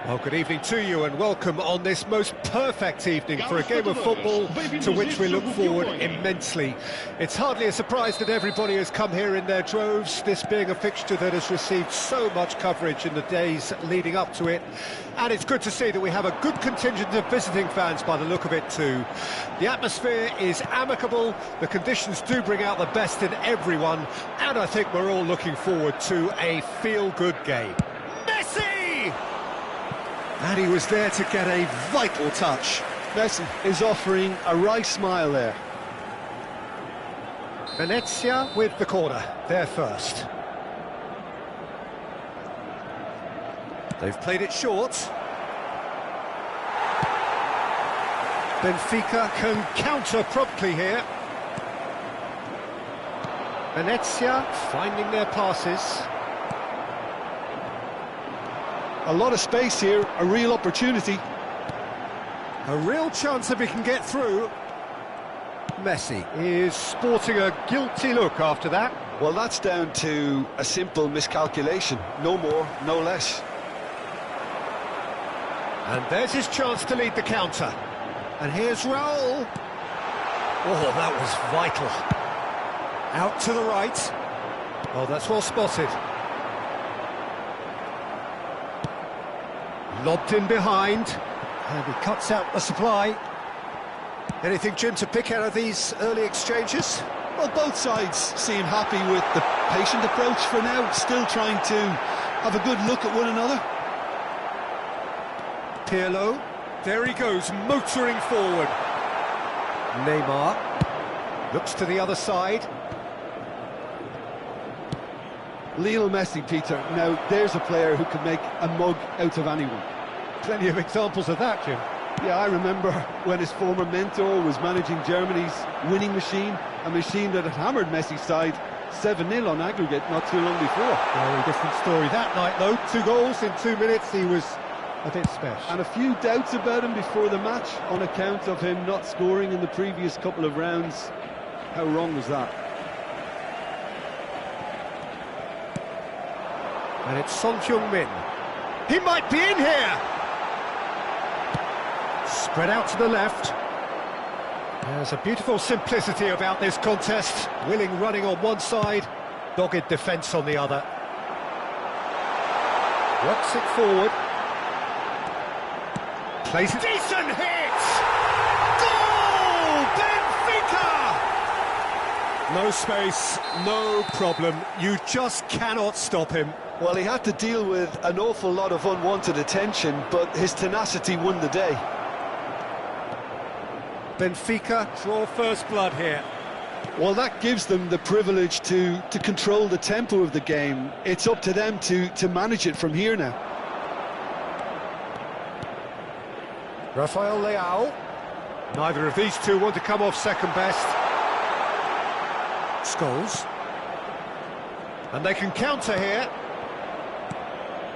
Well, good evening to you and welcome on this most perfect evening for a game of football to which we look forward immensely. It's hardly a surprise that everybody has come here in their droves, this being a fixture that has received so much coverage in the days leading up to it. And it's good to see that we have a good contingent of visiting fans by the look of it too. The atmosphere is amicable, the conditions do bring out the best in everyone, and I think we're all looking forward to a feel-good game. Messi! And he was there to get a vital touch. Messi is offering a right smile there. Venezia with the corner, they're first. They've played it short. Benfica can counter promptly here. Venezia finding their passes. A lot of space here, a real opportunity. A real chance if he can get through. Messi is sporting a guilty look after that. Well, that's down to a simple miscalculation. No more, no less. And there's his chance to lead the counter. And here's Raul. Oh, that was vital. Out to the right. Oh, that's well spotted. Lobbed in behind, and he cuts out the supply. Anything, Jim, to pick out of these early exchanges? Well, both sides seem happy with the patient approach for now, still trying to have a good look at one another. Pirlo, there he goes, motoring forward. Neymar looks to the other side. Lionel Messi, Peter. Now, there's a player who could make a mug out of anyone. Plenty of examples of that, Jim. Yeah, I remember when his former mentor was managing Germany's winning machine, a machine that had hammered Messi's side 7-0 on aggregate not too long before. Very different story that night, though. 2 goals in 2 minutes, he was a bit special. And a few doubts about him before the match on account of him not scoring in the previous couple of rounds. How wrong was that? And it's Son Heung-min. He might be in here! Spread out to the left. There's a beautiful simplicity about this contest. Willing running on one side, dogged defence on the other. Works it forward. Plays it. Decent hit! Goal! Benfica! No space, no problem. You just cannot stop him. Well, he had to deal with an awful lot of unwanted attention, but his tenacity won the day. Benfica draw first blood here. Well, that gives them the privilege to control the tempo of the game. It's up to them to manage it from here now. Rafael Leao. Neither of these two want to come off second best. Scholes. And they can counter here.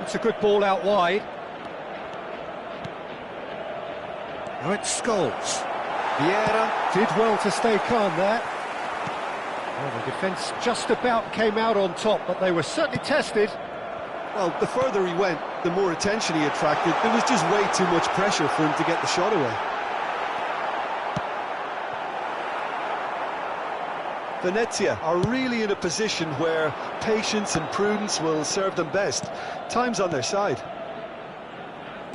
It's a good ball out wide. Now it's Scholes. Vieira did well to stay calm there. Well, the defence just about came out on top, but they were certainly tested. Well, the further he went, the more attention he attracted. There was just way too much pressure for him to get the shot away. Venezia are really in a position where patience and prudence will serve them best. Time's on their side.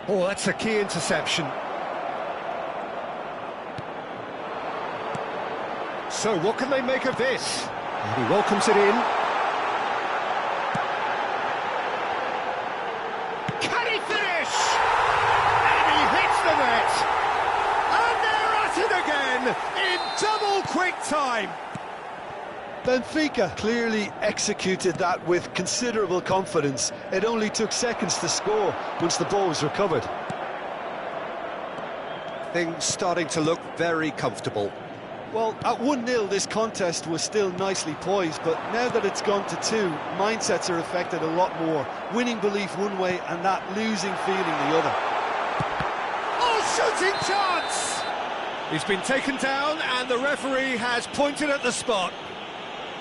Oh, that's a key interception. So, what can they make of this? And he welcomes it in. Can he finish? And he hits the net! And they're at it again in double quick time! Benfica clearly executed that with considerable confidence. It only took seconds to score once the ball was recovered. Things starting to look very comfortable. Well, at 1-0 this contest was still nicely poised, but now that it's gone to 2, mindsets are affected a lot more. Winning belief one way and that losing feeling the other. Oh, shooting chance! He's been taken down and the referee has pointed at the spot.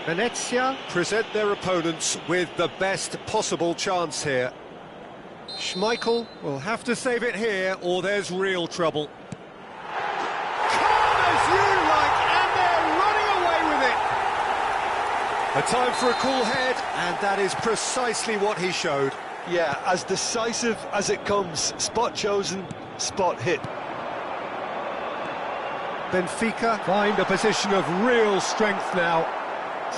Venezia present their opponents with the best possible chance here. Schmeichel will have to save it here, or there's real trouble. Calm as you like, and they're running away with it! A time for a cool head, and that is precisely what he showed. Yeah, as decisive as it comes. Spot chosen, spot hit. Benfica find a position of real strength now.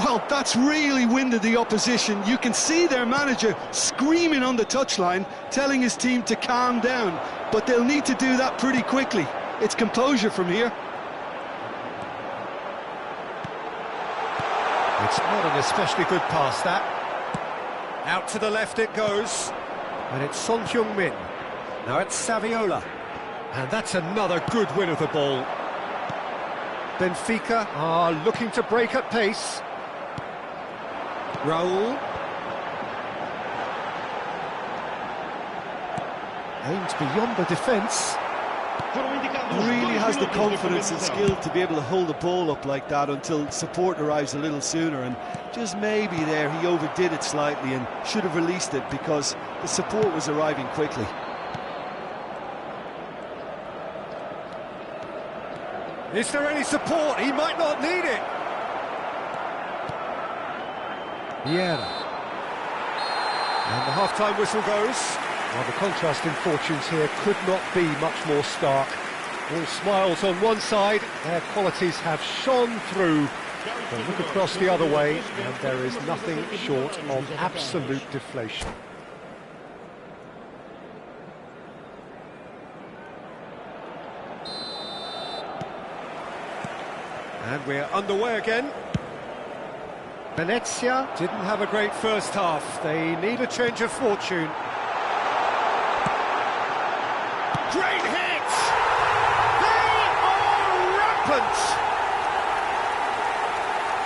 Well, that's really winded the opposition. You can see their manager screaming on the touchline, telling his team to calm down. But they'll need to do that pretty quickly. It's composure from here. It's not an especially good pass, that. Out to the left it goes. And it's Son Heung-min. Now it's Saviola. And that's another good win of the ball. Benfica are looking to break at pace. Raul. Aims beyond the defence. Really has the confidence and skill to be able to hold the ball up like that until support arrives a little sooner, and just maybe there he overdid it slightly and should have released it because the support was arriving quickly. Is there any support? He might not need it. Vieira. And the half-time whistle goes. Well, the contrast in fortunes here could not be much more stark. All smiles on one side, their qualities have shone through. But look across the other way, and there is nothing short of absolute deflation. And we're underway again. Venezia didn't have a great first half. They need a change of fortune. Great hit! They are rampant!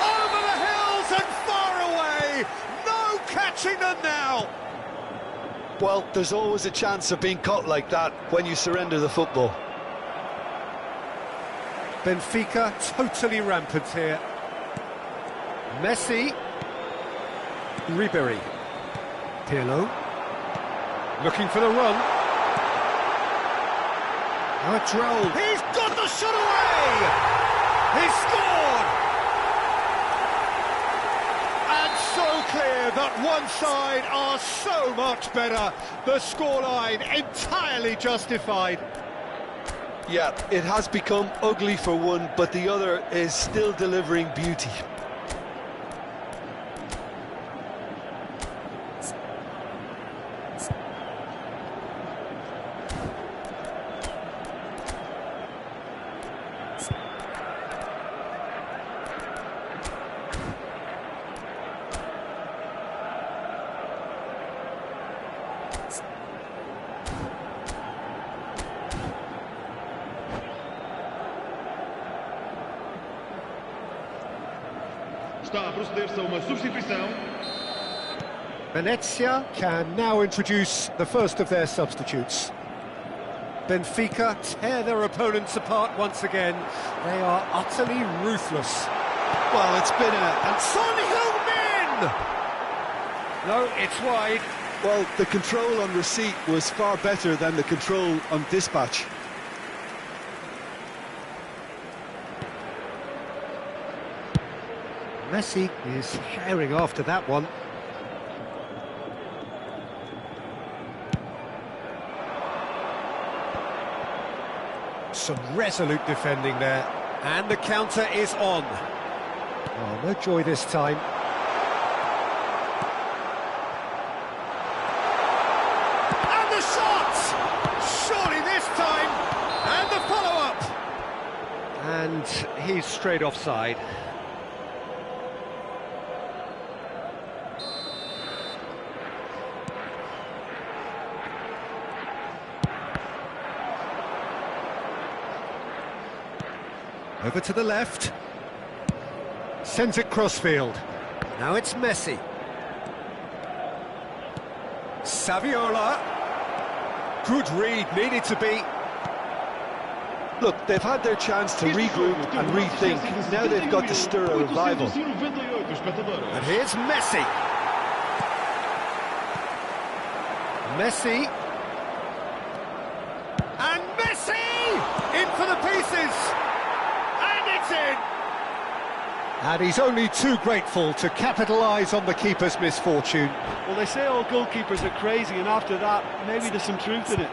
Over the hills and far away! No catching them now! Well, there's always a chance of being caught like that when you surrender the football. Benfica totally rampant here. Messi. Ribéry. Pirlo. Looking for the run. Now it's Raul. He's got the shot away! He's scored! And so clear that one side are so much better. The scoreline entirely justified. Yeah, it has become ugly for one, but the other is still delivering beauty. Está a proceder-se a uma substituição. Venezia can now introduce the first of their substitutes. Benfica tear their opponents apart once again. They are utterly ruthless. Well, it's been And Son Heung-min! No, it's wide. Well, the control on receipt was far better than the control on dispatch. Messi is herring after that one. Some resolute defending there. And the counter is on. Oh, no joy this time. And the shot! Surely this time! And the follow-up! And he's straight offside. Over to the left. Sends it crossfield. Now it's Messi. Saviola. Good read, needed to be. Look, they've had their chance to regroup and rethink. Now they've got to stir a revival. And here's Messi. Messi. And he's only too grateful to capitalise on the keeper's misfortune. Well, they say all goalkeepers are crazy, and after that, maybe there's some truth in it.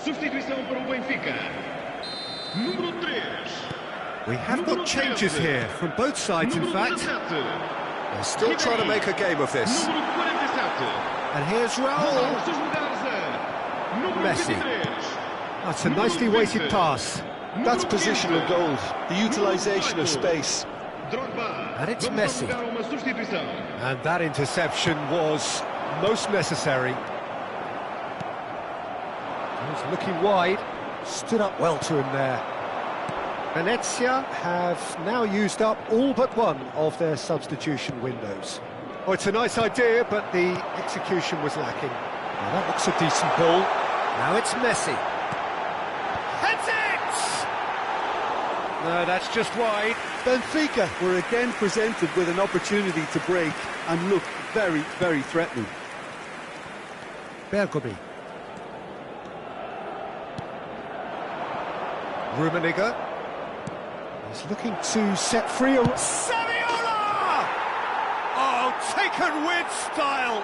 Substituição para o Benfica. Número 3. We have got changes here, from both sides in fact. They're still trying to make a game of this. And here's Raul. Messi. That's a nicely weighted pass. That's positional gold, the utilisation of space. And it's Messi. And that interception was most necessary. He's looking wide, stood up well to him there. Venezia have now used up all but one of their substitution windows. Oh, it's a nice idea, but the execution was lacking. Now that looks a decent ball. Now it's Messi. Heads it! No, that's just wide. Benfica were again presented with an opportunity to break and look very, very threatening. Bergomi. Rummenigge. He's looking to set free a... Saviola! Oh, taken with style!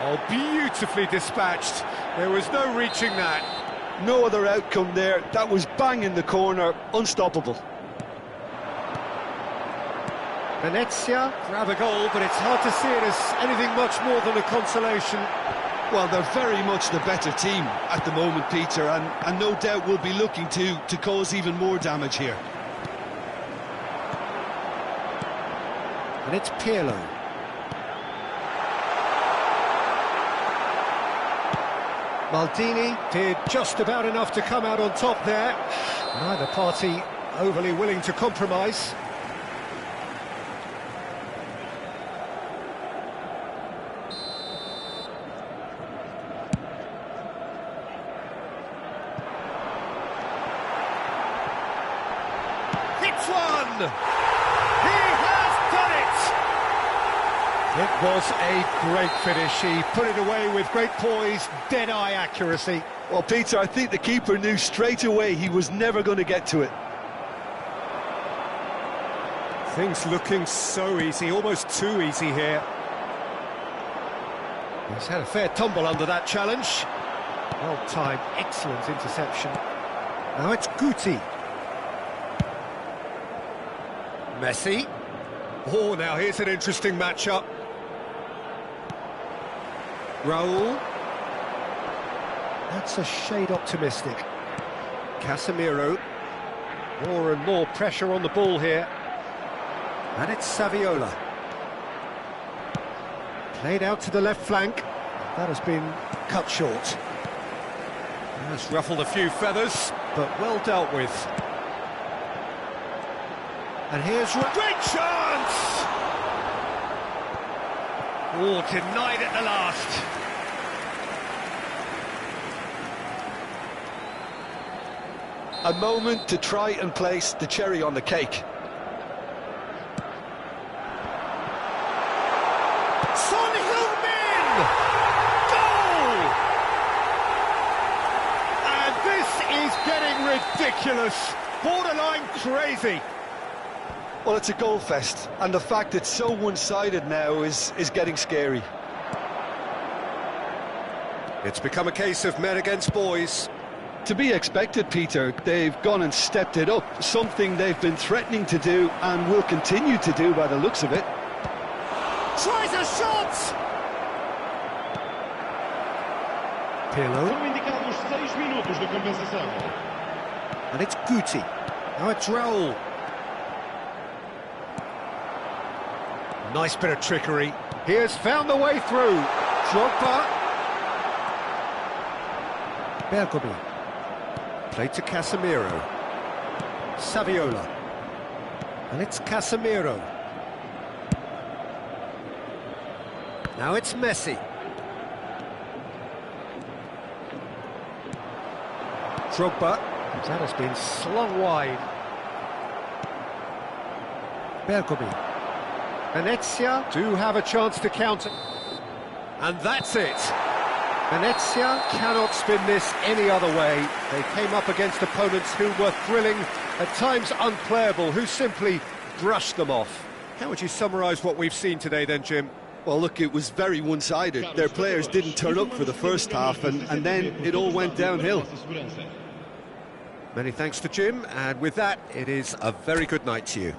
Oh, beautifully dispatched. There was no reaching that. No other outcome there. That was bang in the corner, unstoppable. Venezia grab a goal, but it's hard to see it as anything much more than a consolation. Well, they're very much the better team at the moment, Peter, and no doubt will be looking to cause even more damage here. And it's Pirlo. Maldini did just about enough to come out on top there. Neither party overly willing to compromise. Hits one! He has done it! It was a great finish. He put it away with great poise, dead-eye accuracy. Well, Peter, I think the keeper knew straight away he was never going to get to it. Things looking so easy, almost too easy here. He's had a fair tumble under that challenge. Well-timed, excellent interception. Now it's Guti. Messi. Oh, now here's an interesting matchup. Raul. That's a shade optimistic. Casemiro. More and more pressure on the ball here. And it's Saviola. Played out to the left flank. That has been cut short. That's ruffled a few feathers, but well dealt with. And here's... Great chance! Oh, denied at the last. A moment to try and place the cherry on the cake. Son Heung-min! Goal! And this is getting ridiculous. Borderline crazy. Well, it's a goal fest, and the fact it's so one-sided now is getting scary. It's become a case of men against boys. To be expected, Peter. They've gone and stepped it up, something they've been threatening to do and will continue to do by the looks of it. Tries a shot! Pirlo. São indicados 6 minutos de compensação. And it's Guti. Now it's Raul. Nice bit of trickery. He has found the way through. Drogba. Bergomi. Played to Casemiro. Saviola. And it's Casemiro. Now it's Messi. Drogba. That has been slung wide. Bergomi. Venezia do have a chance to counter. And that's it. Venezia cannot spin this any other way. They came up against opponents who were thrilling, at times unplayable, who simply brushed them off. How would you summarise what we've seen today then, Jim? Well, look, it was very one-sided. Their players didn't turn up for the first half, and then it all went downhill. Many thanks to Jim, and with that, it is a very good night to you.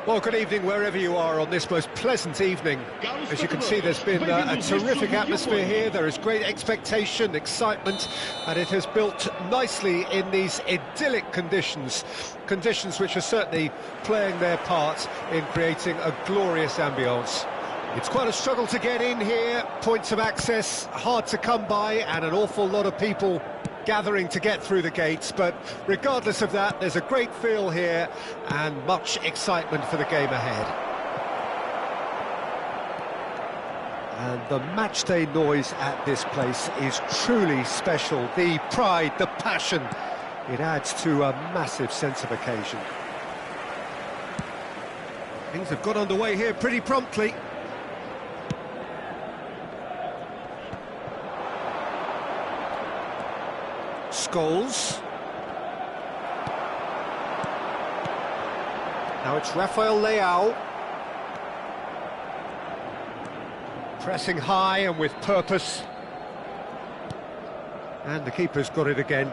Well, good evening wherever you are on this most pleasant evening. As you can see, there's been a terrific atmosphere here. There is great expectation, excitement, and it has built nicely in these idyllic conditions which are certainly playing their part in creating a glorious ambience. It's quite a struggle to get in here, points of access hard to come by, and an awful lot of people gathering to get through the gates, but regardless of that, there's a great feel here and much excitement for the game ahead. And the matchday noise at this place is truly special. The pride, the passion, it adds to a massive sense of occasion. Things have got underway here pretty promptly. Scholes. Now it's Rafael Leao. Pressing high and with purpose. And the keeper's got it again.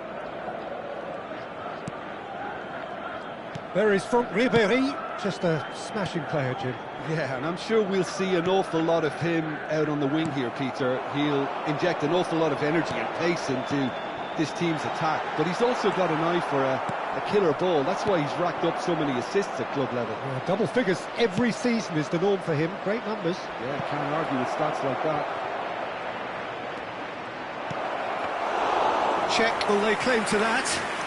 There is Franck Ribéry, just a smashing player, Jim. Yeah, and I'm sure we'll see an awful lot of him out on the wing here, Peter. He'll inject an awful lot of energy and pace into this team's attack, but he's also got an eye for a killer ball. That's why he's racked up so many assists at club level. Double figures every season is the norm for him. Great numbers. Yeah, can't argue with stats like that. Check, will they claim to that?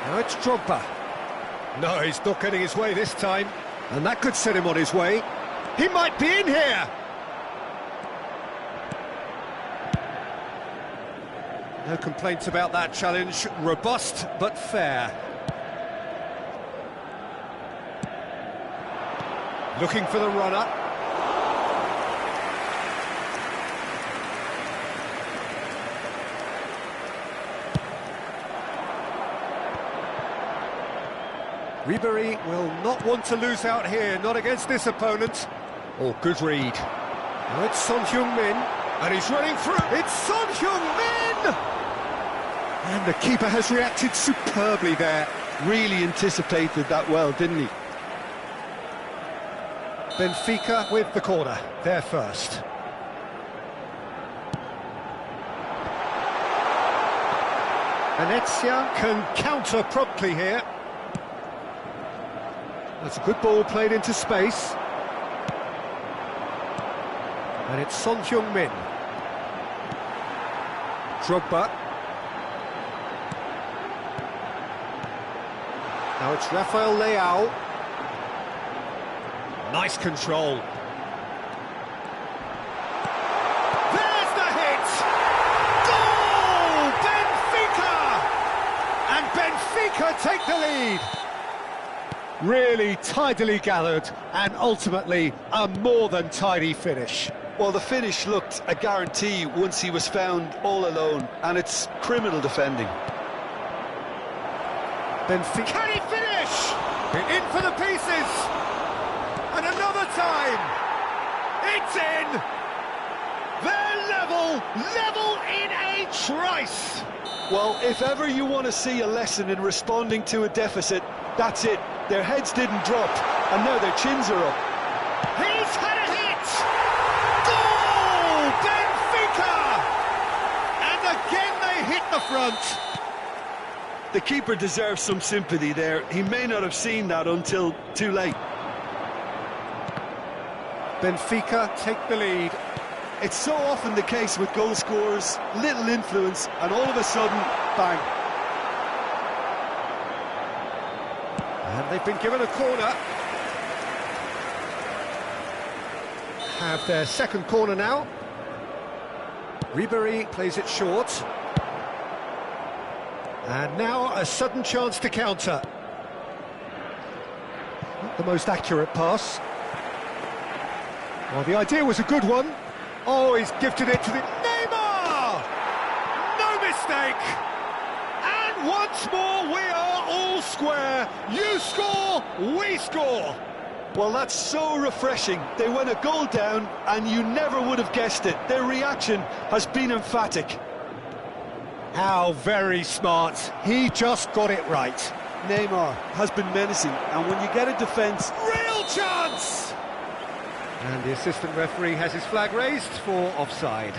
Now it's Drogba. No, he's not getting his way this time. And that could set him on his way. He might be in here! No complaints about that challenge. Robust, but fair. Looking for the runner. Ribéry will not want to lose out here, not against this opponent. Oh, good read. Now it's Son Heung-min, and he's running through. It's Son Heung-min! And the keeper has reacted superbly there. Really anticipated that well, didn't he? Benfica with the corner, there first. Venezia can counter promptly here. That's a good ball played into space. And it's Son Heung-min. Drogba. Now it's Rafael Leao. Nice control. There's the hit! Goal! Benfica! And Benfica take the lead. Really tidily gathered, and ultimately a more than tidy finish. Well, the finish looked a guarantee once he was found all alone, and it's criminal defending. Benfica. Can he finish? In for the pieces. And another time. It's in. They're level in a trice. Well, if ever you want to see a lesson in responding to a deficit, that's it. Their heads didn't drop, and now their chins are up. He's had a hit! Goal! Benfica! And again they hit the front. The keeper deserves some sympathy there. He may not have seen that until too late. Benfica take the lead. It's so often the case with goal scorers, little influence, and all of a sudden, bang. And they've been given a corner. Have their second corner now. Ribéry plays it short. And now a sudden chance to counter. Not the most accurate pass. Well, the idea was a good one. Oh, he's gifted it to the... Neymar! No mistake! And once more we are all square. You score, we score. Well, that's so refreshing. They went a goal down and you never would have guessed it. Their reaction has been emphatic. How very smart. He just got it right. Neymar has been menacing, and when you get a defence... Real chance! And the assistant referee has his flag raised for offside.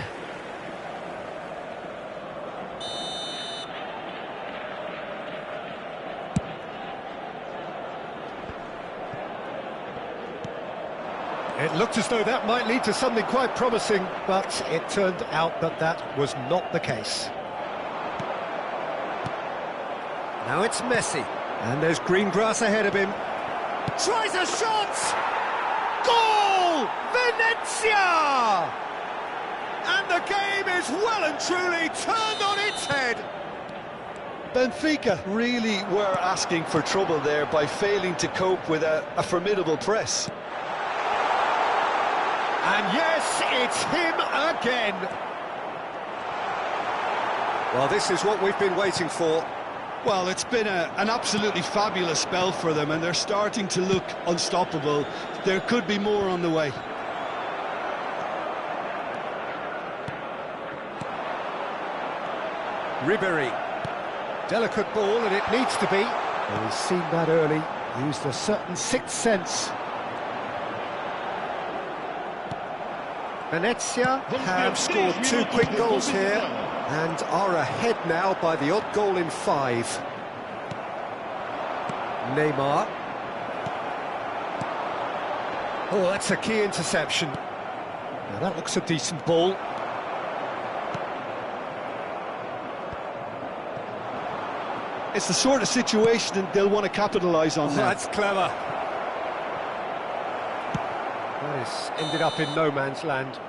It looked as though that might lead to something quite promising, but it turned out that that was not the case. Now it's Messi, and there's green grass ahead of him. Tries a shot! Goal! Venezia! And the game is well and truly turned on its head. Benfica really were asking for trouble there by failing to cope with a formidable press. And yes, it's him again. Well, this is what we've been waiting for. Well, it's been an absolutely fabulous spell for them, and they're starting to look unstoppable. There could be more on the way. Ribéry. Delicate ball, and it needs to be. Well, he's seen that early, used a certain sixth sense. Venezia have scored 2 quick goals here and are ahead now by the odd goal in 5. Neymar. Oh, that's a key interception. Now that looks a decent ball. It's the sort of situation that they'll want to capitalise on now. That's clever. That has ended up in no man's land.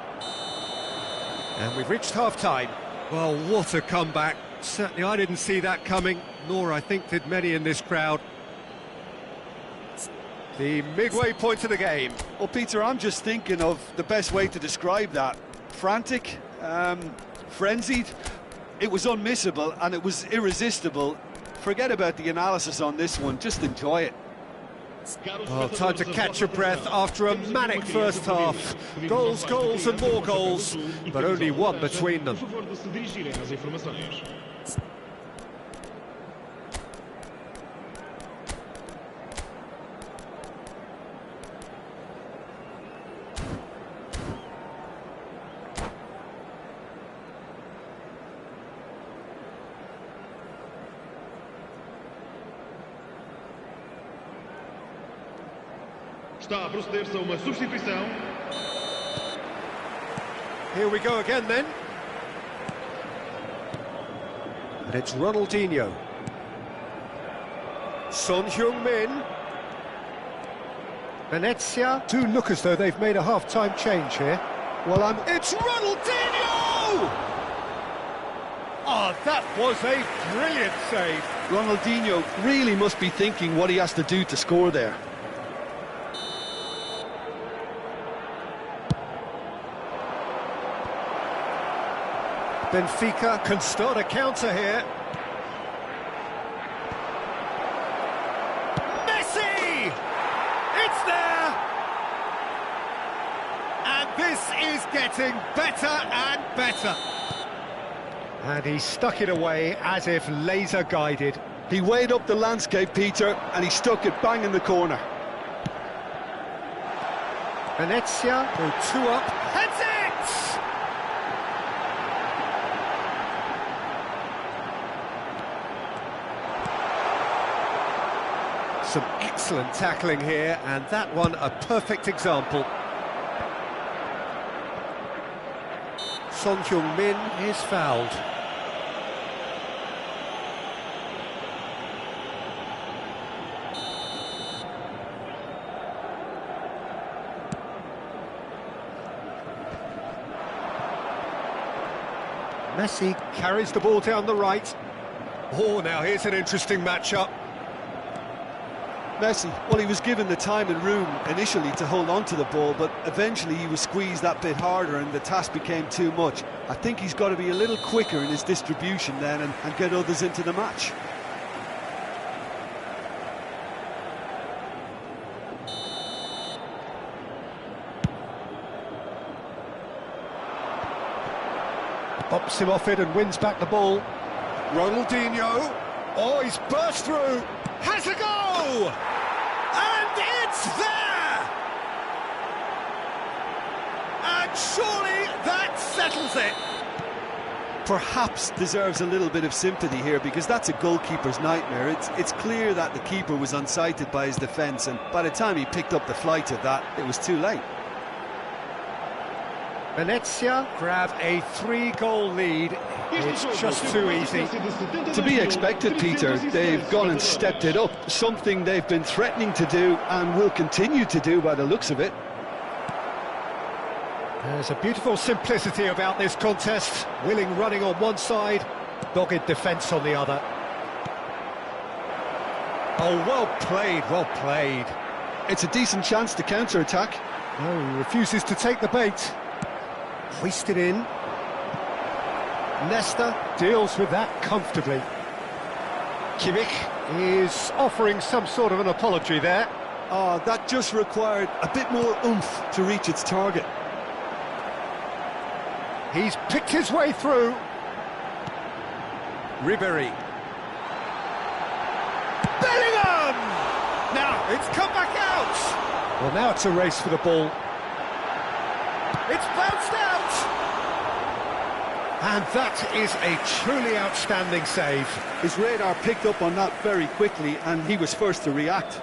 And we've reached half-time. Well, what a comeback. Certainly I didn't see that coming, nor I think did many in this crowd. The midway point of the game. Well, Peter, I'm just thinking of the best way to describe that. Frantic, frenzied. It was unmissable and it was irresistible. Forget about the analysis on this one, just enjoy it. Oh, time to catch your breath after a manic first half. Goals, goals and more goals, but only one between them. Está a proceder-se a uma substituição. Here we go again then. And it's Ronaldinho. Son Heung-min. Venezia do look as though they've made a half-time change here. Well, it's Ronaldinho! Oh, that was a brilliant save. Ronaldinho really must be thinking what he has to do to score there. Benfica can start a counter here. Messi! It's there! And this is getting better and better. And he stuck it away as if laser guided. He weighed up the landscape, Peter, and he stuck it bang in the corner. Venezia go 2 up. Heads it! Some excellent tackling here, and that one a perfect example. Son Heung-min is fouled. Messi carries the ball down the right. Oh, now here's an interesting matchup. Messi, well, he was given the time and room initially to hold on to the ball, but eventually he was squeezed that bit harder and the task became too much. I think he's got to be a little quicker in his distribution then and get others into the match. Bops him off it and wins back the ball. Ronaldinho. Oh, he's burst through. Has a go! And it's there! And surely that settles it. Perhaps deserves a little bit of sympathy here because that's a goalkeeper's nightmare. It's clear that the keeper was unsighted by his defence, and by the time he picked up the flight of that, it was too late. Venezia grab a 3-goal lead. It's just too easy. To be expected, Peter. They've gone and stepped it up, something they've been threatening to do and will continue to do by the looks of it. There's a beautiful simplicity about this contest. Willing running on one side, dogged defence on the other. Oh, well played, well played. It's a decent chance to counter-attack. No, he refuses to take the bait. Hoisted in. Nesta deals with that comfortably. Kimmich is offering some sort of an apology there. Oh, that just required a bit more oomph to reach its target. He's picked his way through. Ribéry. Bellingham! Now, it's come back out! Well, now it's a race for the ball. It's bounced out! And that is a truly outstanding save. His radar picked up on that very quickly, and he was first to react.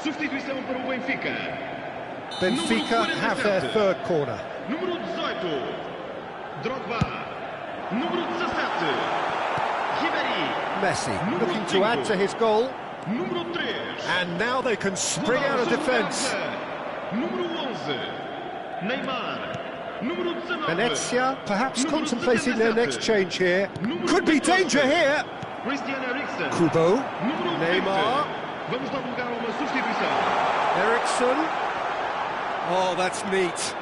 Substituição para o Benfica. Benfica have their third corner. Número 18, Drogba. Número 17, Ribéry. Messi looking to add to his goal. Número 3. And now they can spring out of defence. Número 11, Neymar. Número 19. Venezia perhaps Número contemplating their 77. next change here. Número Could be 14. danger here. Christian Eriksen. Kubo, Número 20. Neymar. Vamos dar lugar a uma substituição. Eriksson. Oh, that's neat.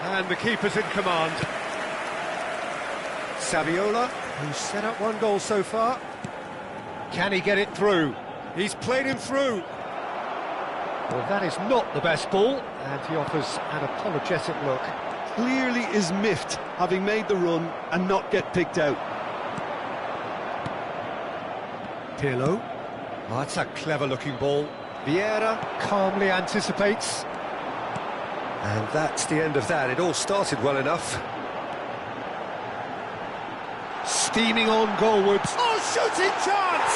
And the keeper's in command. Saviola, who's set up one goal so far. Can he get it through? He's played him through. Well, that is not the best ball, and he offers an apologetic look. Clearly is miffed, having made the run and not get picked out. Pirlo. Oh, that's a clever-looking ball. Vieira calmly anticipates. And that's the end of that. It all started well enough. Steaming on goalwards. Oh, shooting chance!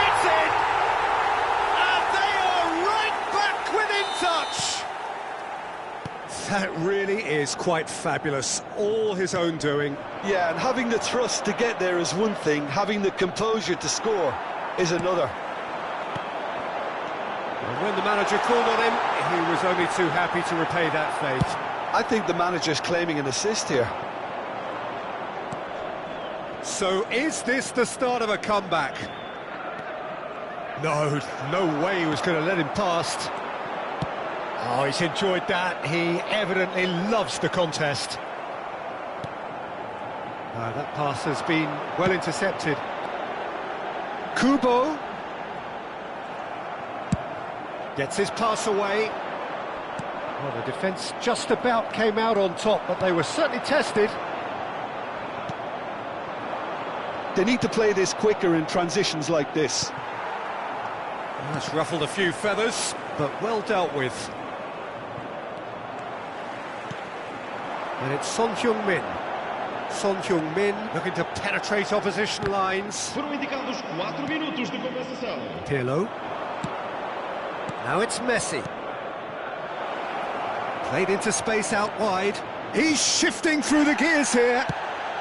It's in! And they are right back within touch! That really is quite fabulous. All his own doing. Yeah, and having the thrust to get there is one thing, having the composure to score is another. And when the manager called on him, he was only too happy to repay that faith. I think the manager's claiming an assist here. So is this the start of a comeback? No, no way he was going to let him past. Oh, he's enjoyed that. He evidently loves the contest. That pass has been well intercepted. Kubo gets his pass away. Well, the defence just about came out on top, but they were certainly tested. They need to play this quicker in transitions like this. That's ruffled a few feathers, but well dealt with. And it's Son Heung-min. Son Heung-min looking to penetrate opposition lines. Foram indicados 4 minutos de compensação. Pirlo. Now it's Messi. Played into space out wide. He's shifting through the gears here.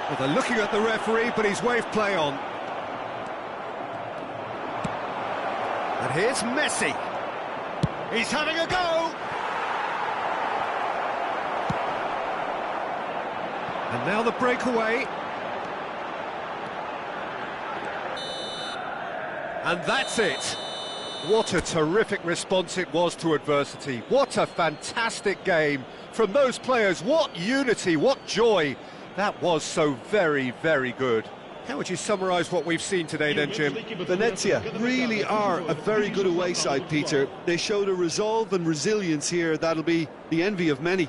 Well, they're looking at the referee, but he's waved play on. And here's Messi. He's having a go. And now the breakaway. And that's it. What a terrific response it was to adversity. What a fantastic game from those players. What unity, what joy. That was so very, very good. How would you summarise what we've seen today then, Jim? Venezia really are a very good away side, Peter. They showed a resolve and resilience here that'll be the envy of many.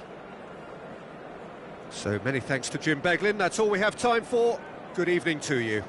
So many thanks to Jim Beglin. That's all we have time for. Good evening to you.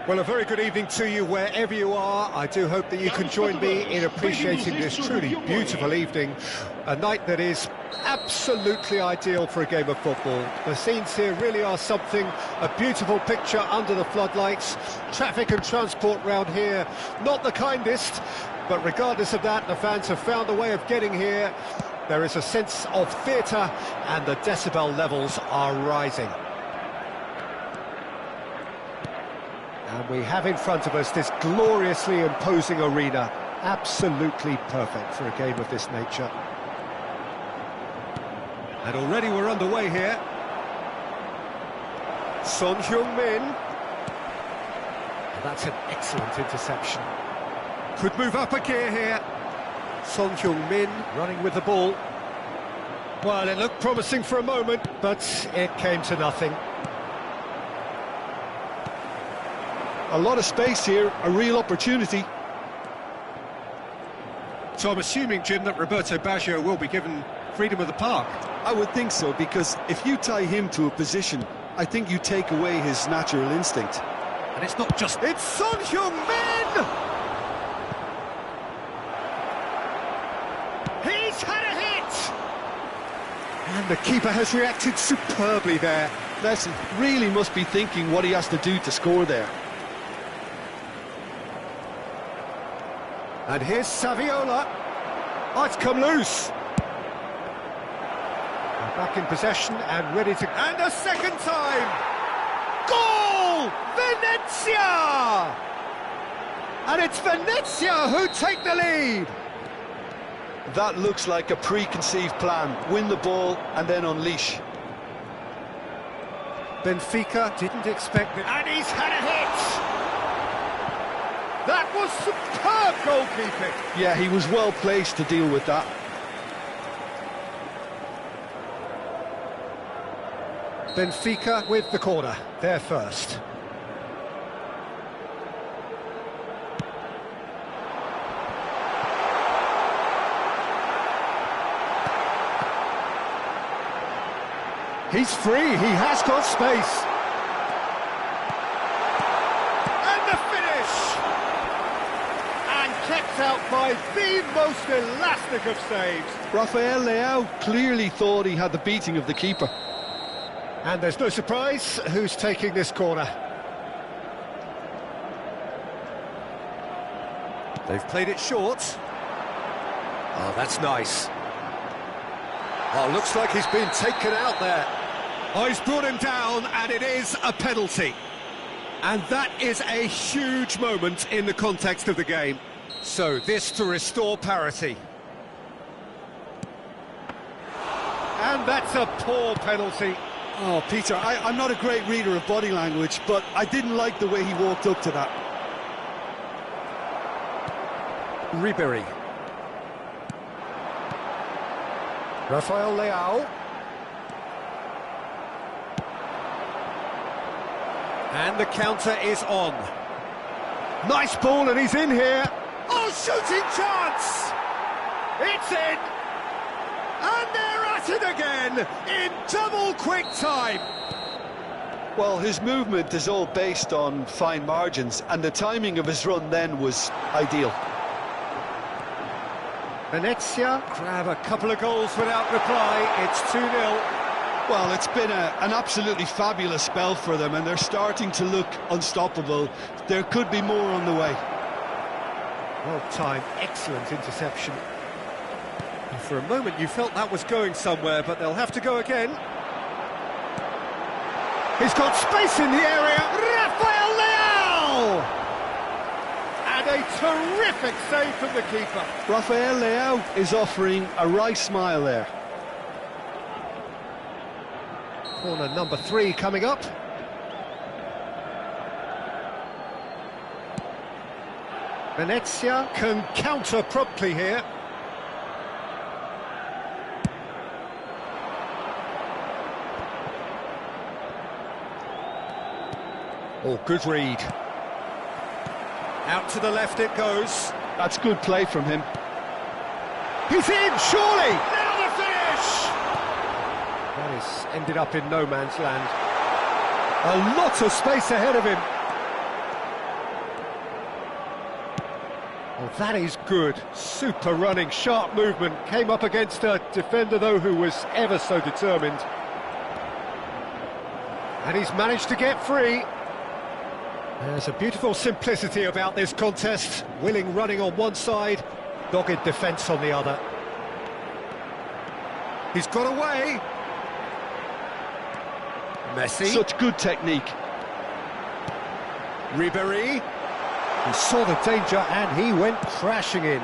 Well, a very good evening to you wherever you are. I do hope that you can join me in appreciating this truly beautiful evening, a night that is absolutely ideal for a game of football. The scenes here really are something, a beautiful picture under the floodlights. Traffic and transport round here, not the kindest, but regardless of that, the fans have found a way of getting here. There is a sense of theatre and the decibel levels are rising. And we have in front of us this gloriously imposing arena, absolutely perfect for a game of this nature. And already we're underway here. Son Heung-min. That's an excellent interception. Could move up a gear here. Son Heung-min running with the ball. Well, it looked promising for a moment, but it came to nothing. A lot of space here, a real opportunity. So I'm assuming, Jim, that Roberto Baggio will be given freedom of the park. I would think so, because if you tie him to a position, I think you take away his natural instinct. And it's not just... It's Son Heung-min! He's had a hit! And the keeper has reacted superbly there. Messi really must be thinking what he has to do to score there. And here's Saviola. Oh, it's come loose. Back in possession and ready to... And a second time! Goal! Venezia! And it's Venezia who take the lead. That looks like a preconceived plan. Win the ball and then unleash. Benfica didn't expect it. And he's had a hit! That was superb goalkeeping. Yeah, he was well placed to deal with that. Benfica with the corner, they're first. He's free, he has got space. Kept out by the most elastic of saves. Rafael Leao clearly thought he had the beating of the keeper. And there's no surprise who's taking this corner. They've played it short. Oh, that's nice. Oh, looks like he's been taken out there. Oh, he's brought him down, and it is a penalty. And that is a huge moment in the context of the game. So, this to restore parity. And that's a poor penalty. Oh, Peter, I'm not a great reader of body language, but I didn't like the way he walked up to that. Ribéry. Rafael Leao. And the counter is on. Nice ball, and he's in here. Oh, shooting chance! It's in! And they're at it again, in double quick time! Well, his movement is all based on fine margins, and the timing of his run then was ideal. Venezia grab a couple of goals without reply, it's 2-0. Well, it's been an absolutely fabulous spell for them, and they're starting to look unstoppable. There could be more on the way. Well timed, excellent interception. And for a moment you felt that was going somewhere, but they'll have to go again. He's got space in the area, Rafael Leao! And a terrific save from the keeper. Rafael Leao is offering a wry smile there. Corner number 3 coming up. Venezia can counter promptly here. Oh, good read. Out to the left it goes. That's good play from him. He's in, surely! Now the finish! That is ended up in no man's land. A lot of space ahead of him. Well, that is good. Super running, sharp movement. Came up against a defender, though, who was ever so determined. And he's managed to get free. There's a beautiful simplicity about this contest. Willing running on one side, dogged defence on the other. He's got away. Messi. Such good technique. Ribéry. He saw the danger and he went crashing in.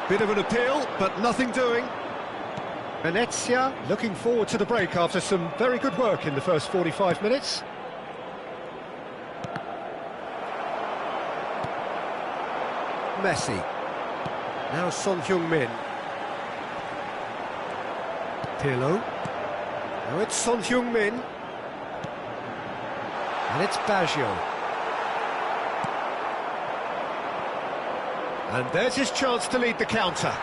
Bit of an appeal, but nothing doing. Venezia looking forward to the break after some very good work in the first 45 minutes. Messi. Now Son Heung-min. Pirlo. Now it's Son Heung-min. And it's Baggio. And there's his chance to lead the counter.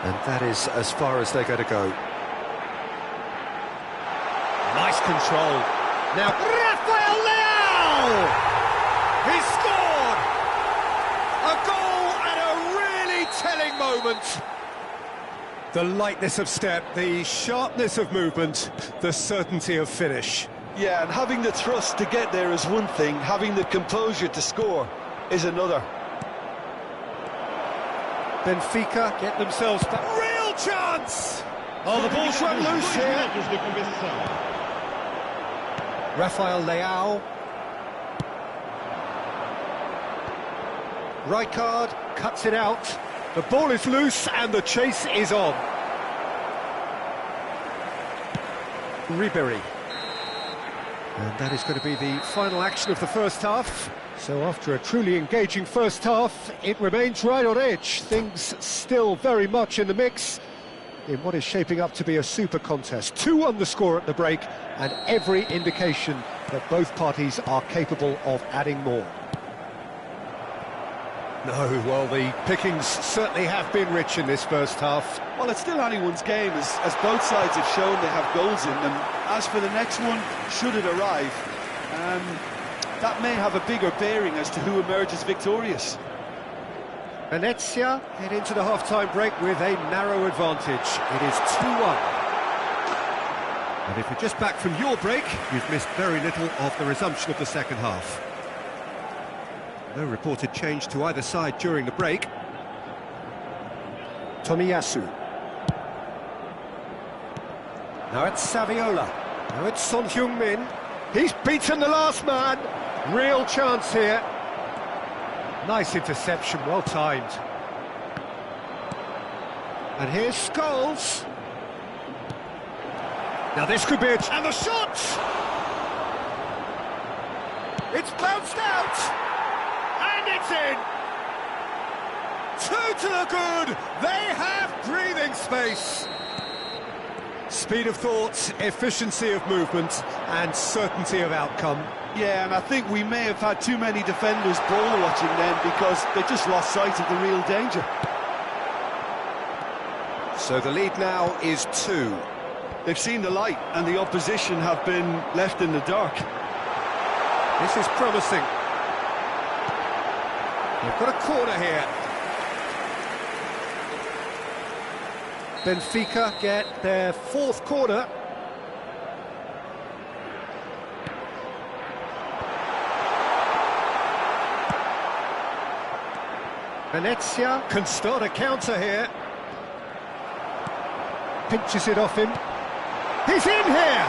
And that is as far as they're going to go. Nice control. Now, Rafael Leao! He scored! A goal at a really telling moment. The lightness of step, the sharpness of movement, the certainty of finish. Yeah, and having the thrust to get there is one thing, having the composure to score is another. Benfica get themselves back. Real chance! Oh, the ball's run loose here. Rafael Leao. Rijkaard cuts it out. The ball is loose and the chase is on. Ribéry. And that is going to be the final action of the first half. So after a truly engaging first half, it remains right on edge. Things still very much in the mix in what is shaping up to be a super contest. 2-1 the score at the break, and every indication that both parties are capable of adding more. No, well, the pickings certainly have been rich in this first half. Well, it's still anyone's game, as both sides have shown they have goals in them. As for the next one, should it arrive, that may have a bigger bearing as to who emerges victorious. Venezia head into the half-time break with a narrow advantage. It is 2-1. And if you're just back from your break, you've missed very little of the resumption of the second half. No reported change to either side during the break. Tomiyasu. Now it's Saviola. Now it's Son Heung-min. He's beaten the last man. Real chance here. Nice interception, well timed. And here's Scholes. Now this could be it. And the shot! It's bounced out! And it's in! 2 to the good! They have breathing space! Speed of thought, efficiency of movement, and certainty of outcome. Yeah, and I think we may have had too many defenders ball watching then because they just lost sight of the real danger. So the lead now is 2. They've seen the light and the opposition have been left in the dark. This is promising. They've got a corner here. Benfica get their 4th corner. Venezia can start a counter here. Pinches it off him. He's in here!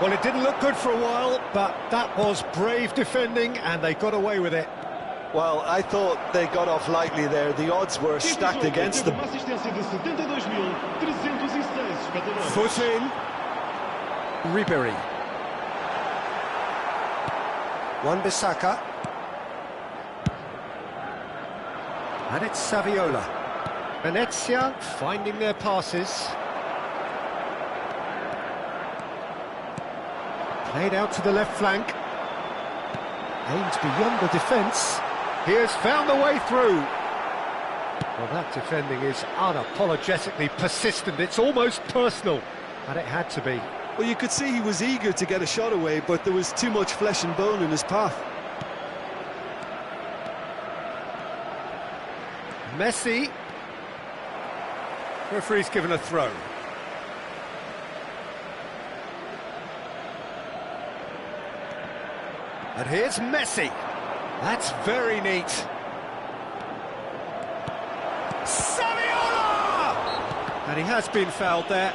Well, it didn't look good for a while, but that was brave defending and they got away with it. Well, I thought they got off lightly there. The odds were stacked against them. Foot in. Ribéry. Wan-Bissaka. And it's Saviola. Venezia finding their passes. Played out to the left flank. Aims beyond the defence. He has found the way through. Well, that defending is unapologetically persistent. It's almost personal, and it had to be. Well, you could see he was eager to get a shot away, but there was too much flesh and bone in his path. Messi. Referee's given a throw. And here's Messi. That's very neat. Saviola! And he has been fouled there.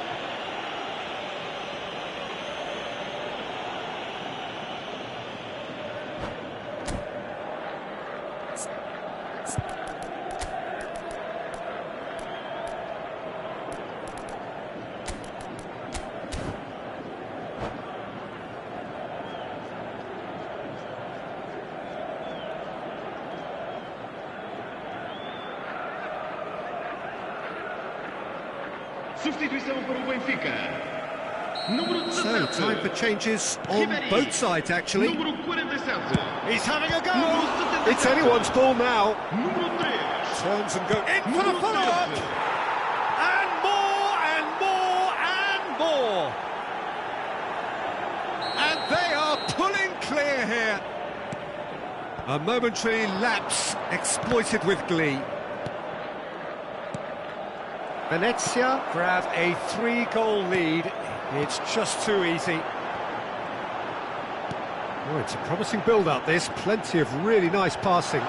Substituição para o Benfica. Número 17. So, time for changes on both sides, actually. Número 47. He's having a go! Número 77. It's anyone's ball now. Número 3. Turns and goes in for the Número follow-up! 13. And more, and more, and more! And they are pulling clear here. A momentary lapse exploited with glee. Venezia grab a 3-goal lead. It's just too easy. Oh, it's a promising build-up, this. Plenty of really nice passing.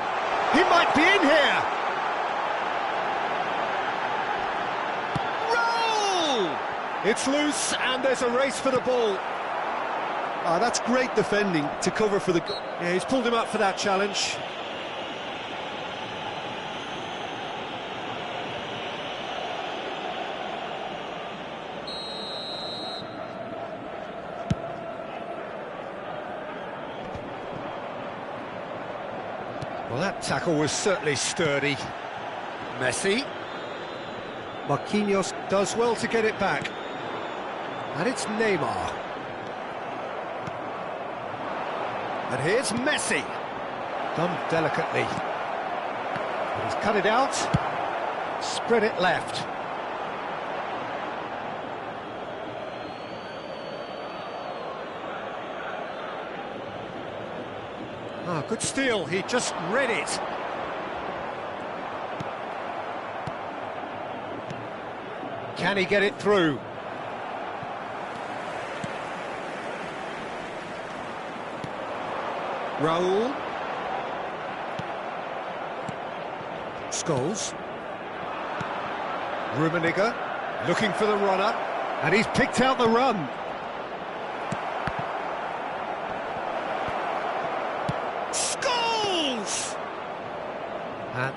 He might be in here! Roll! It's loose, and there's a race for the ball. Ah, that's great defending to cover for the... Yeah, he's pulled him up for that challenge. Well, that tackle was certainly sturdy. Messi. Marquinhos does well to get it back. And it's Neymar. And here's Messi. Done delicately. But he's cut it out. Spread it left. Ah, good steal, he just read it. Can he get it through? Raul. Scholes. Rummenigge looking for the runner, and he's picked out the run.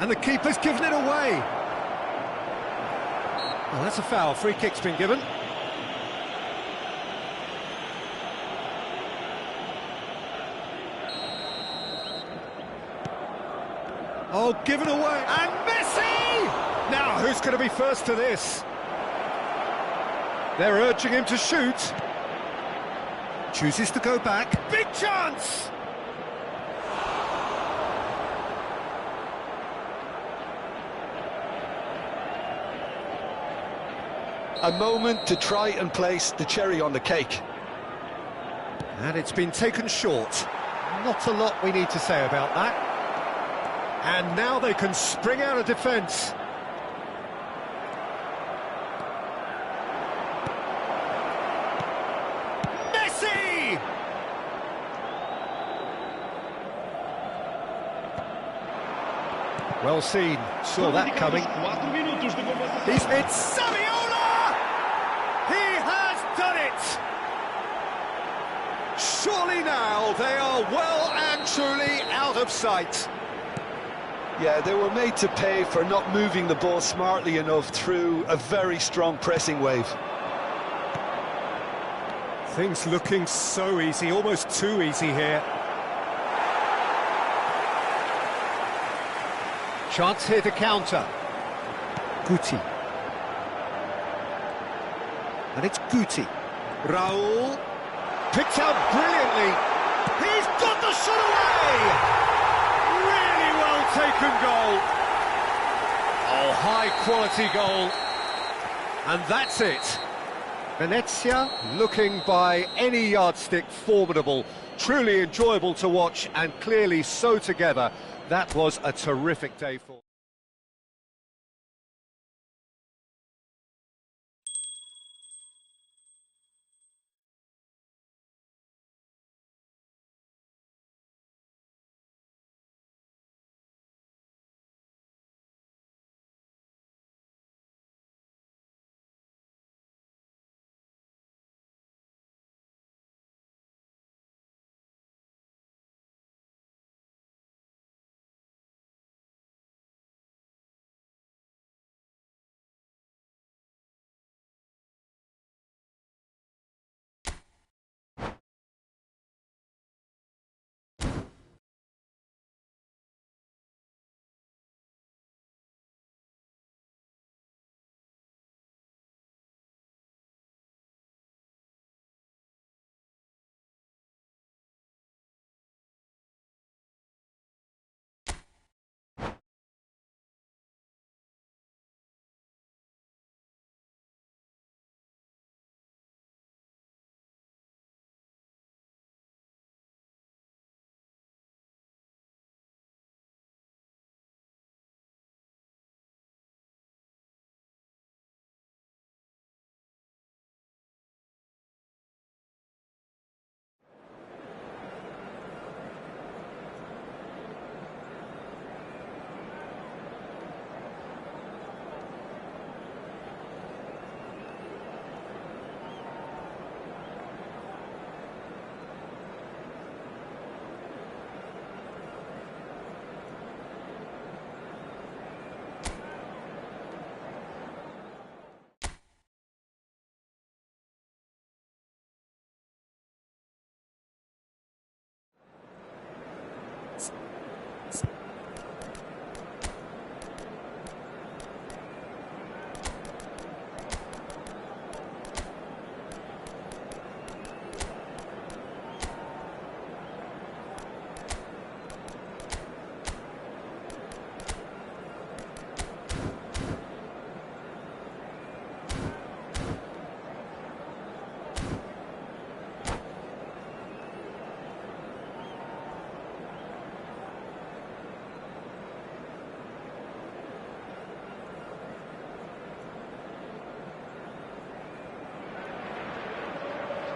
And the keeper's given it away. Well, that's a foul. Free kick's been given. Oh, given away. And Messi! Now, who's going to be first to this? They're urging him to shoot. Chooses to go back. Big chance! A moment to try and place the cherry on the cake. And it's been taken short. Not a lot we need to say about that. And now they can spring out of defence. Messi! Well seen, saw that coming. 4 minutos de compensação. It's Saviola! He has done it! Surely now they are well and truly out of sight. Yeah, they were made to pay for not moving the ball smartly enough through a very strong pressing wave. Things looking so easy, almost too easy here. Chance here to counter. Guti. And it's Guti. Raul. Picked out brilliantly. He's got the shot away! Really well taken goal. Oh, high quality goal. And that's it. Venezia looking by any yardstick formidable. Truly enjoyable to watch and clearly so together. That was a terrific day for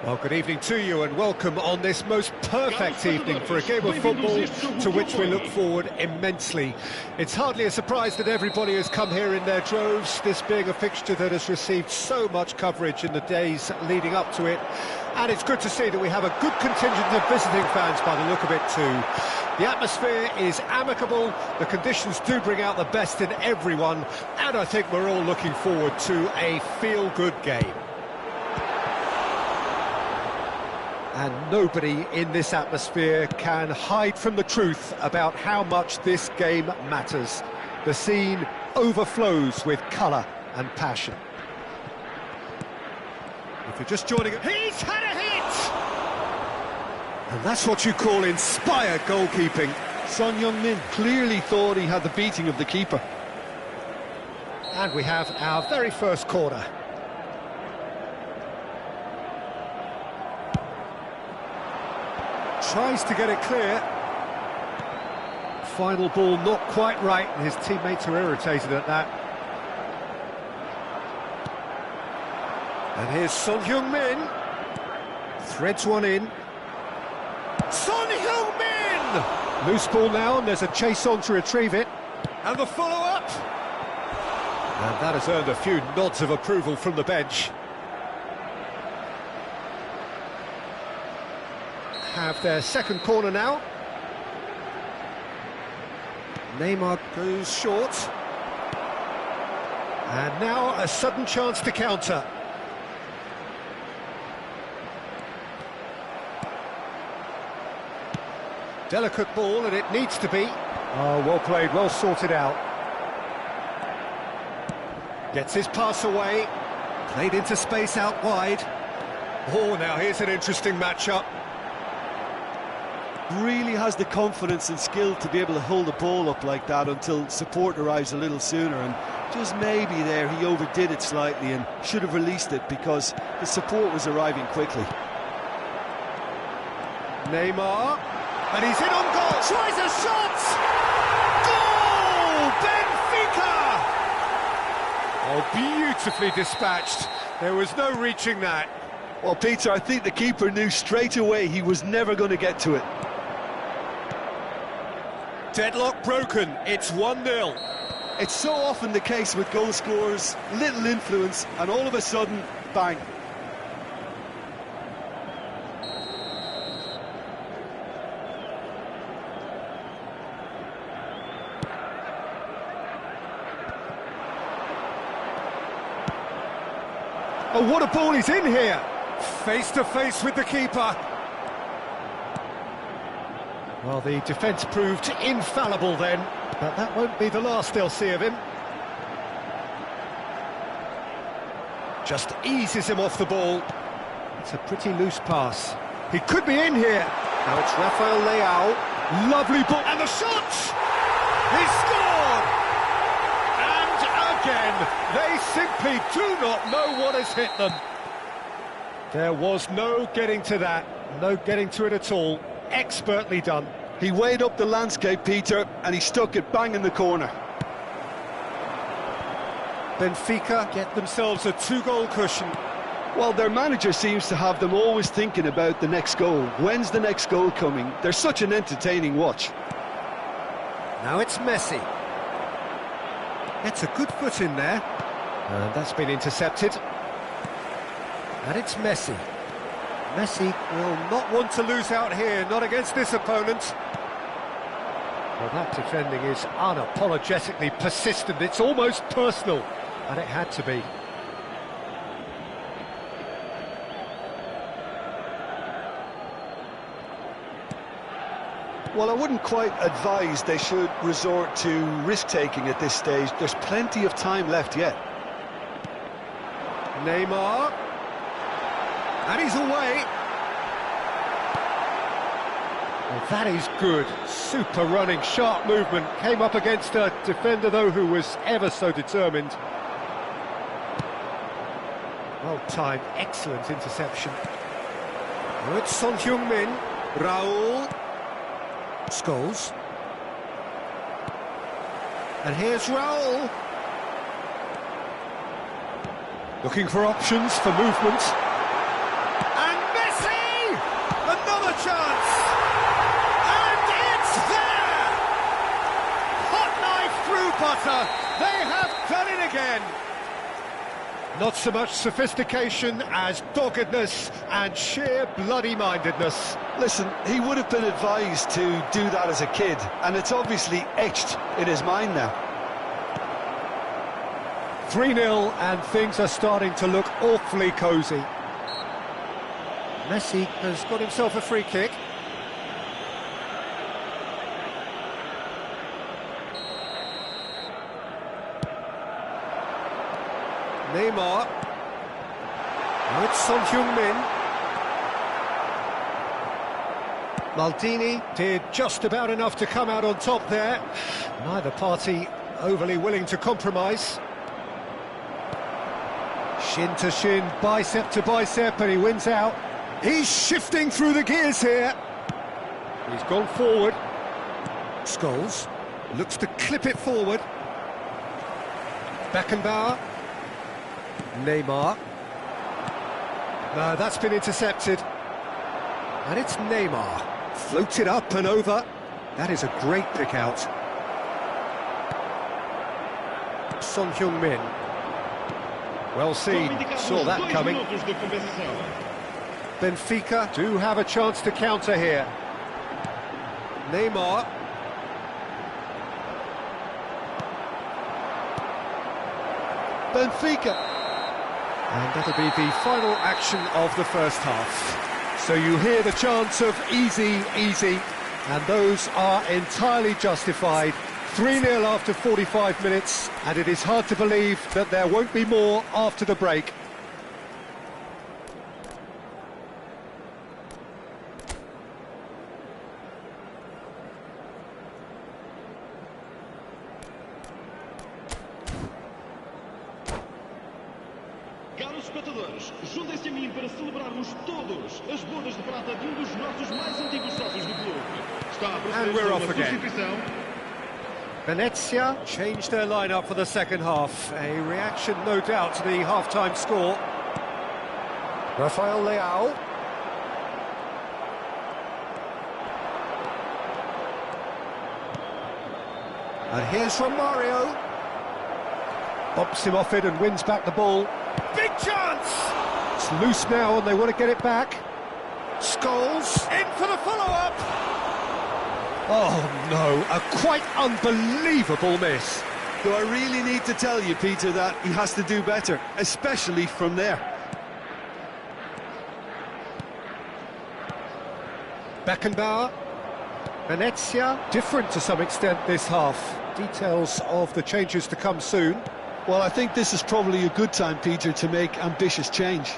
Well, good evening to you and welcome on this most perfect evening for a game of football to which we look forward immensely. It's hardly a surprise that everybody has come here in their droves, this being a fixture that has received so much coverage in the days leading up to it. And it's good to see that we have a good contingent of visiting fans by the look of it too. The atmosphere is amicable, the conditions do bring out the best in everyone, and I think we're all looking forward to a feel-good game. And nobody in this atmosphere can hide from the truth about how much this game matters. The scene overflows with colour and passion. If you're just joining us, he's had a hit! And that's what you call inspired goalkeeping. Son Heung-min clearly thought he had the beating of the keeper. And we have our very first corner. Tries to get it clear. Final ball not quite right, and his teammates are irritated at that. And here's Son Heung-min. Threads one in. Son Heung-min! Loose ball now, and there's a chase on to retrieve it. And the follow-up! And that has earned a few nods of approval from the bench. Have their second corner now. Neymar goes short. And now a sudden chance to counter. Delicate ball, and it needs to be. Oh, well played, well sorted out. Gets his pass away. Played into space out wide. Oh, now here's an interesting matchup. Really has the confidence and skill to be able to hold the ball up like that until support arrives a little sooner, and just maybe there he overdid it slightly and should have released it because the support was arriving quickly. Neymar, and he's in on goal, tries a shot! Goal! Benfica! Oh, beautifully dispatched. There was no reaching that. Well, Peter, I think the keeper knew straight away he was never going to get to it. Deadlock broken, it's 1-0. It's so often the case with goal scorers, little influence, and all of a sudden, bang. Oh, what a ball, he's in here! Face to face with the keeper. Well, the defence proved infallible then, but that won't be the last they'll see of him. Just eases him off the ball. It's a pretty loose pass. He could be in here. Now it's Rafael Leao. Lovely ball, and the shot! He scored! And again, they simply do not know what has hit them. There was no getting to that, no getting to it at all. Expertly done. He weighed up the landscape, Peter, and he stuck it bang in the corner. Benfica get themselves a 2-goal cushion. Well, their manager seems to have them always thinking about the next goal. When's the next goal coming? They're such an entertaining watch. Now it's Messi. Gets a good foot in there. And that's been intercepted. And it's Messi. Messi will not want to lose out here, not against this opponent. Well, that defending is unapologetically persistent. It's almost personal, and it had to be. Well, I wouldn't quite advise they should resort to risk-taking at this stage. There's plenty of time left yet. Neymar. And he's away. Well, that is good. Super running, sharp movement. Came up against a defender, though, who was ever so determined. Well timed, excellent interception. Oh, it's Son Heung-min. Raul. Scholes. And here's Raul. Looking for options for movement. And Morata, they have done it again! Not so much sophistication as doggedness and sheer bloody-mindedness. Listen, he would have been advised to do that as a kid, and it's obviously etched in his mind now. 3-0 and things are starting to look awfully cosy. Messi has got himself a free kick. Neymar. Now it's Son Heung-min. Maldini did just about enough to come out on top there. Neither party overly willing to compromise. Shin to shin, bicep to bicep, and he wins out. He's shifting through the gears here. He's gone forward. Scholes looks to clip it forward. Beckenbauer. Neymar. No, that's been intercepted. And it's Neymar. Floated up and over. That is a great pick out. Son Heung-min. Well seen, saw that coming. Benfica do have a chance to counter here. Neymar. Benfica. And that'll be the final action of the first half. So you hear the chants of easy, easy, and those are entirely justified. 3-0 after 45 minutes, and it is hard to believe that there won't be more after the break. Caros espectadores, juntem-se a mim para celebrarmos todos as bodas de prata de dos nossos mais antigos sócios do clube. Está a And we're off uma again. substituição. Venezia changed their lineup for the second half. A reaction, no doubt, to the half-time score. Rafael Leao. And here's Romario. Bumps him off it and wins back the ball. Big chance! It's loose now and they want to get it back. Scholes in for the follow-up. Oh no, a quite unbelievable miss. Do I really need to tell you, Peter, that he has to do better, especially from there? Beckenbauer. Venezia, different to some extent this half. Details of the changes to come soon. Well, I think this is probably a good time, Peter, to make ambitious change.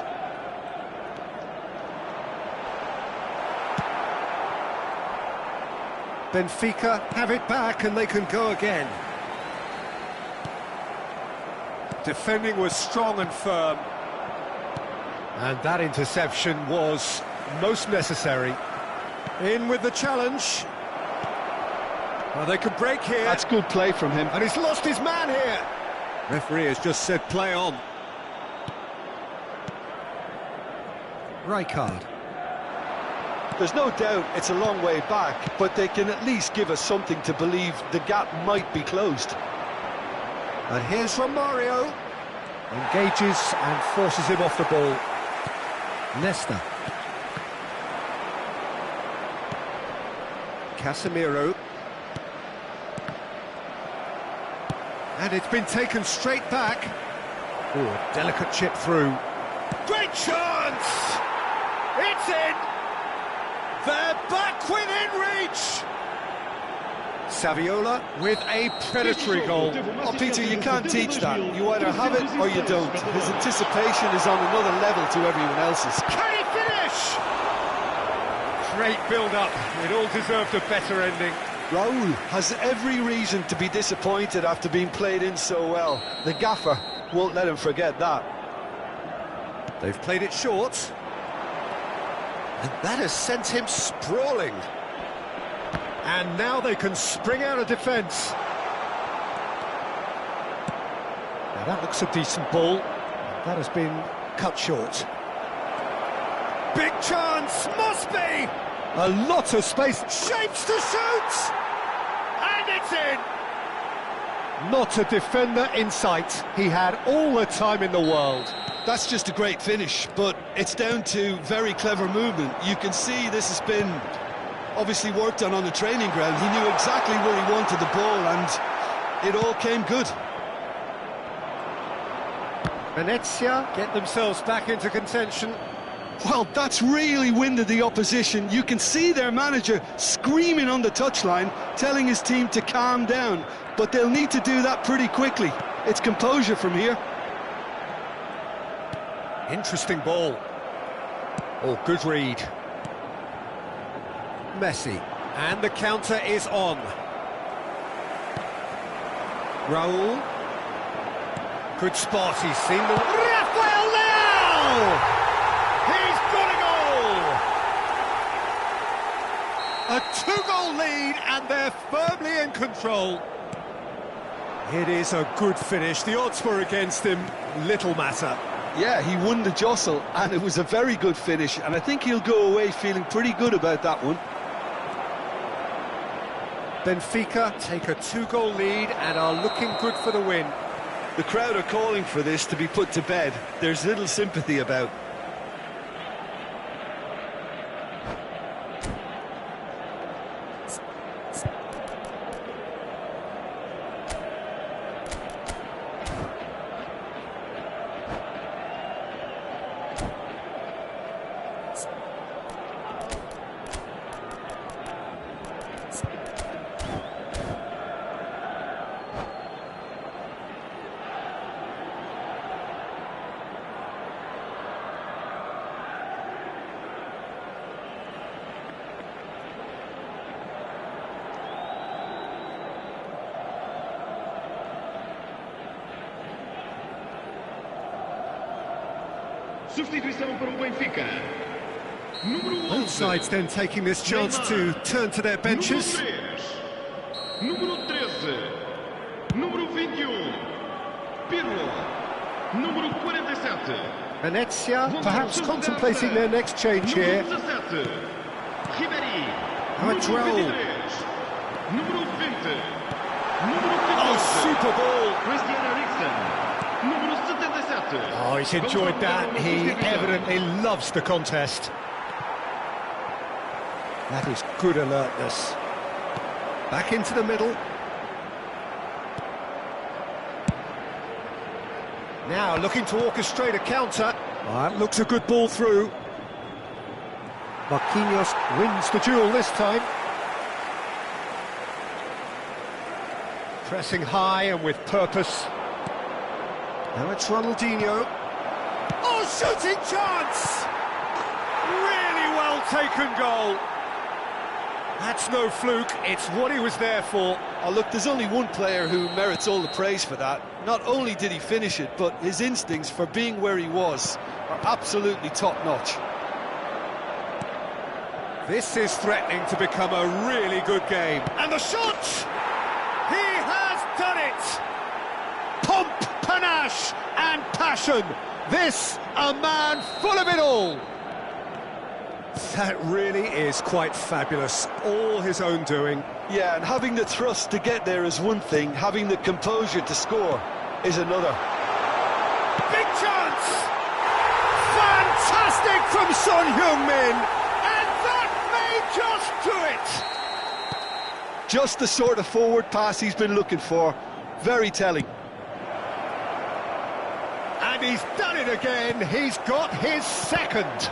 Benfica have it back and they can go again. Defending was strong and firm. And that interception was most necessary. In with the challenge. Well, they could break here. That's good play from him. And he's lost his man here. Referee has just said play on. Rijkaard. There's no doubt it's a long way back, but they can at least give us something to believe the gap might be closed. And here's Romario. Engages and forces him off the ball. Nesta. Casemiro. And it's been taken straight back. Oh, a delicate chip through. Great chance! It's in! They're back within reach! Saviola with a predatory goal. Oh, Peter, you can't teach that. You either have it or you don't. His anticipation is on another level to everyone else's. Can he finish? Great build-up. It all deserved a better ending. Raul has every reason to be disappointed after being played in so well. The gaffer won't let him forget that. They've played it short. And that has sent him sprawling. And now they can spring out of defence. Now that looks a decent ball. That has been cut short. Big chance, must be! A lot of space, shapes to shoot! And it's in! Not a defender in sight. He had all the time in the world. That's just a great finish, but it's down to very clever movement. You can see this has been obviously worked on the training ground. He knew exactly where he wanted the ball, and it all came good. Venezia get themselves back into contention. Well, that's really winded the opposition. You can see their manager screaming on the touchline, telling his team to calm down, but they'll need to do that pretty quickly. It's composure from here. Interesting ball. Oh, good read. Messi. And the counter is on. Raul. Good spot, he's seen the... Rafael Leao! He's got a goal! A two-goal lead, and they're firmly in control. It is a good finish. The odds were against him, little matter. Yeah, he won the jostle, and it was a very good finish, and I think he'll go away feeling pretty good about that one. Benfica take a two-goal lead and are looking good for the win. The crowd are calling for this to be put to bed. There's little sympathy about. Substituição para o Benfica. Número 11. Both sides then taking this chance to turn to their benches. Número 13. Número 21. Pirlo. Número 47. Venezia perhaps contemplating their next change here. Número 17. Ribéry. Raul. Número 20. Número 14. Oh, super ball! Christian Eriksen. Número 77. Oh, he's enjoyed that. He evidently loves the contest. That is good alertness. Back into the middle. Now looking to orchestrate a counter. That looks a good ball through. Marquinhos wins the duel this time. Pressing high and with purpose. Now it's Ronaldinho. Oh, shooting chance! Really well taken goal. That's no fluke, it's what he was there for. Oh, look, there's only one player who merits all the praise for that. Not only did he finish it, but his instincts for being where he was are absolutely top-notch. This is threatening to become a really good game. And the shot! He has done it! Pomp, panache and passion. This, a man full of it all. That really is quite fabulous. All his own doing. Yeah, and having the thrust to get there is one thing, having the composure to score is another. Big chance! Fantastic from Son Heung-min! And that may just do it! Just the sort of forward pass he's been looking for. Very telling. And he's done it again. He's got his second.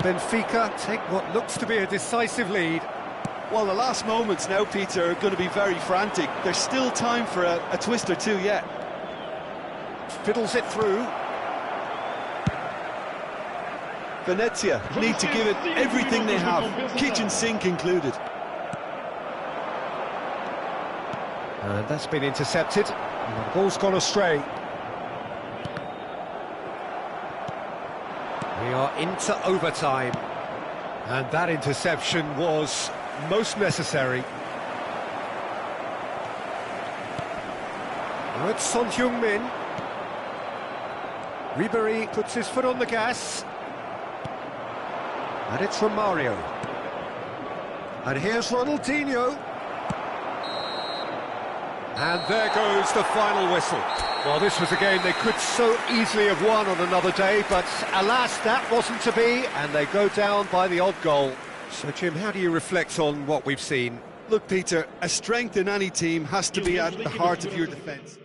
Benfica take what looks to be a decisive lead. Well, the last moments now, Peter, are going to be very frantic. There's still time for a twist or two yet. Fiddles it through. Venezia need to give it everything they have, kitchen sink included. And that's been intercepted. And the ball's gone astray. We are into overtime. And that interception was most necessary. Now it's Son Heung-min. Ribéry puts his foot on the gas. And it's Romario. And here's Ronaldinho. And there goes the final whistle. Well, this was a game they could so easily have won on another day, but alas, that wasn't to be, and they go down by the odd goal. So, Jim, how do you reflect on what we've seen? Look, Peter, a strength in any team has to be at the heart of your defence.